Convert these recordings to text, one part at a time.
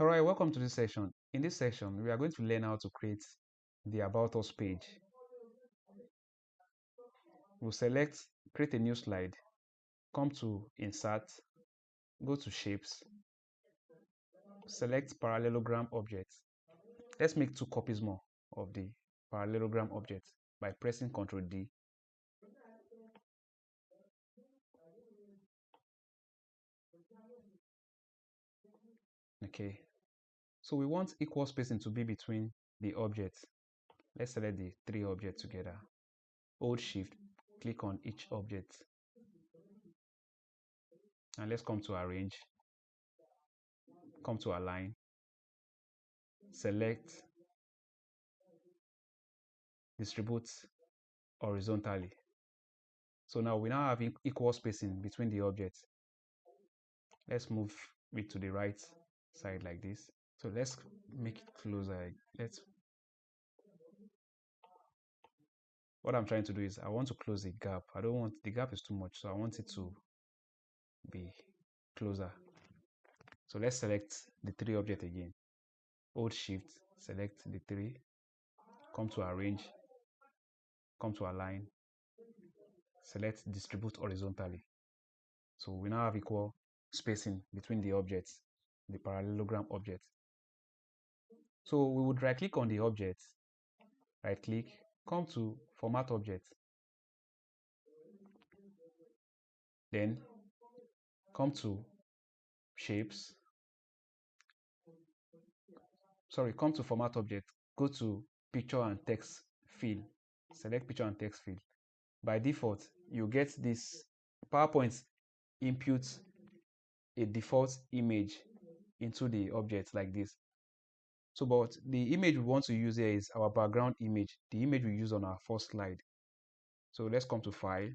Alright, welcome to this session. In this section, we are going to learn how to create the About Us page. We'll create a new slide, come to Insert, go to Shapes, select Parallelogram Object. Let's make 2 copies more of the parallelogram object by pressing Ctrl D. Okay, so we want equal spacing to be between the objects. Let's select the 3 objects together. Hold Shift, click on each object, and let's come to Arrange, come to Align, select Distribute horizontally. So now we now have equal spacing between the objects. Let's move it to the right side like this. So let's make it closer. What I'm trying to do is I want to close the gap. I don't want the gap is too much, so I want it to be closer. So let's select the 3 objects again. Hold Shift, select the 3, come to Arrange, come to Align, select Distribute horizontally. So we now have equal spacing between the objects, the parallelogram objects. So we would right click on the object, right click, come to Format Object, then come to Shapes, come to Format Object, go to Picture and Text Fill, select Picture and Text Fill. By default, you get this PowerPoint inputs a default image into the object like this. So, but the image we want to use here is our background image, the image we use on our first slide. So let's come to File.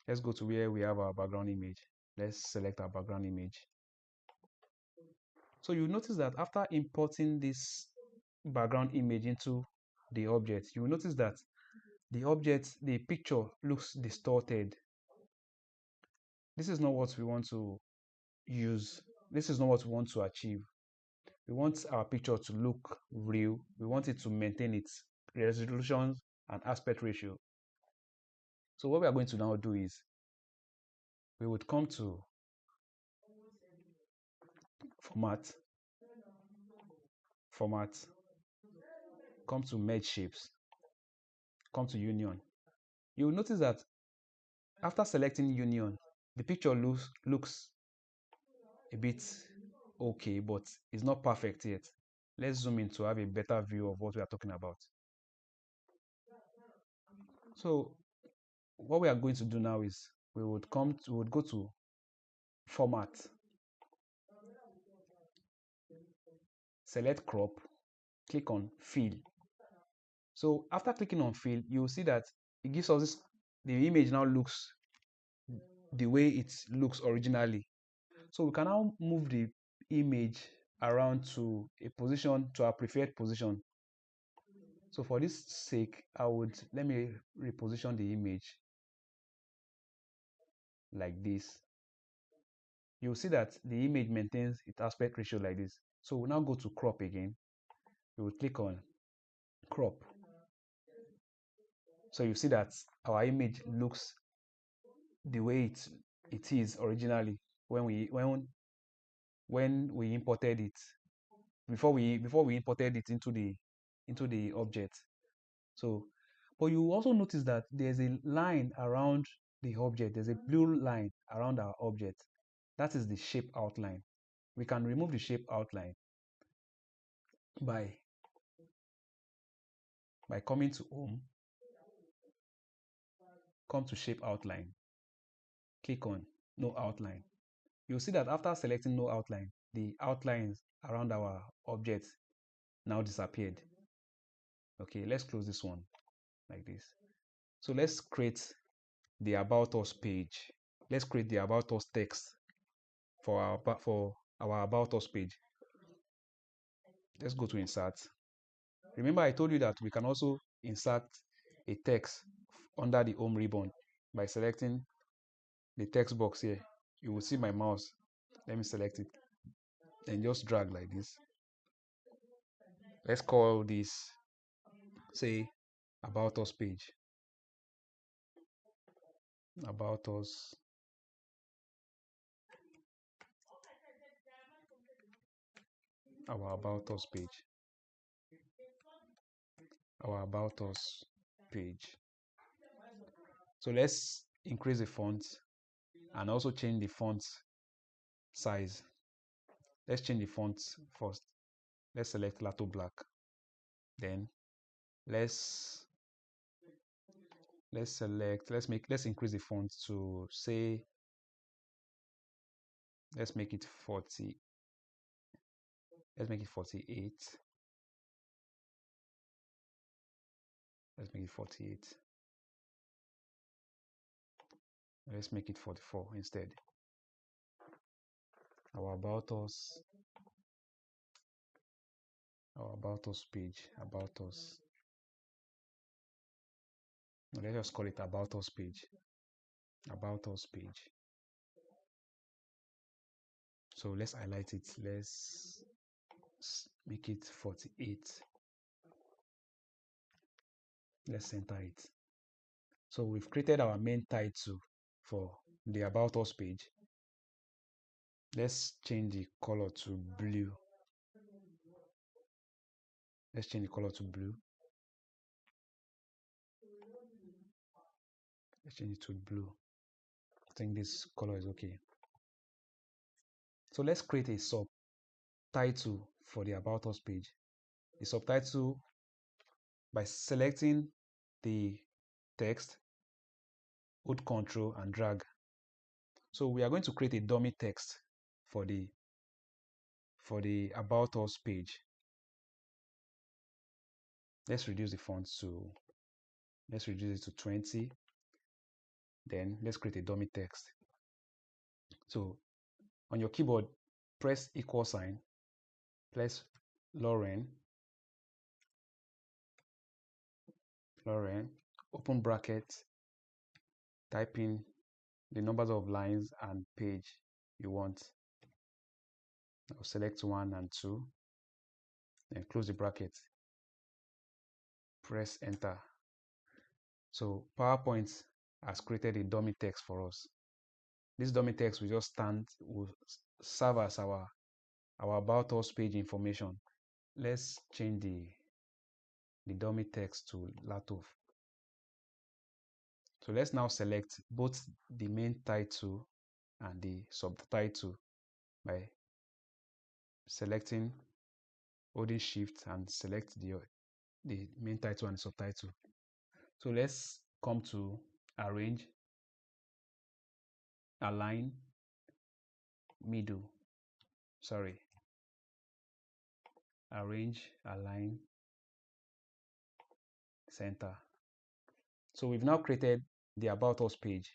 Let's go to where we have our background image. Let's select our background image. So you notice that after importing this background image into the object, you will notice that the picture looks distorted. This is not what we want to use. This is not what we want to achieve. We want our picture to look real. We want it to maintain its resolution and aspect ratio. So what we are going to now do is we would come to Format, come to Merge Shapes, come to Union. You will notice that after selecting Union, the picture looks a bit okay, but it's not perfect yet. Let's zoom in to have a better view of what we are talking about. So what we are going to do now is we would go to Format, select Crop, click on Fill. So after clicking on Fill, you will see that it gives us this, the image now looks the way it looks originally. So we can now move the image around to our preferred position. So for this sake, let me reposition the image like this. You'll see that the image maintains its aspect ratio like this. So we'll now go to Crop again. We will click on Crop. So you see that our image looks the way it is originally when we imported it, before we imported it into the object. So, but you also notice that there's a line around the object. There's a blue line around our object. That is the shape outline. We can remove the shape outline by coming to Home, come to Shape Outline, click on No Outline. You'll see that after selecting No Outline, the outlines around our object now disappeared. Okay, let's close this one like this. So let's create the About Us page. Let's create the About Us text for our About Us page. Let's go to Insert. Remember, I told you that we can also insert a text under the Home ribbon by selecting the text box here. You will see my mouse. Let me select it. Then just drag like this. Let's call this, say, about us page. About us. Our about us page. Our about us page. So let's increase the font and also change the font size. Let's change the font first. Let's select Lato Black. Then let's increase the font to, say, let's make it 40. Let's make it 48. Let's make it 48. Let's make it 44 instead. Our about us page. About us. Let's just call it about us page. About us page. So let's highlight it. Let's make it 48. Let's center it. So we've created our main title for the about us page. Let's change the color to blue. Let's change the color to blue. Let's change it to blue. I think this color is okay. So let's create a subtitle for the about us page. The subtitle, by selecting the text, hold Control and drag. So we are going to create a dummy text for the about us page. Let's reduce the font to, let's reduce it to 20. Then let's create a dummy text. So on your keyboard, press equal sign, press Lauren, open bracket, type in the numbers of lines and page you want. I'll select 1 and 2, then close the bracket, press enter. So PowerPoint has created a dummy text for us. This dummy text will serve as our about us page information. Let's change the dummy text to Lato. So let's now select both the main title and the subtitle by selecting, holding Shift, and select the main title and subtitle. So let's come to Arrange, Align, Middle. Arrange, Align, Center. So we've now created the About Us page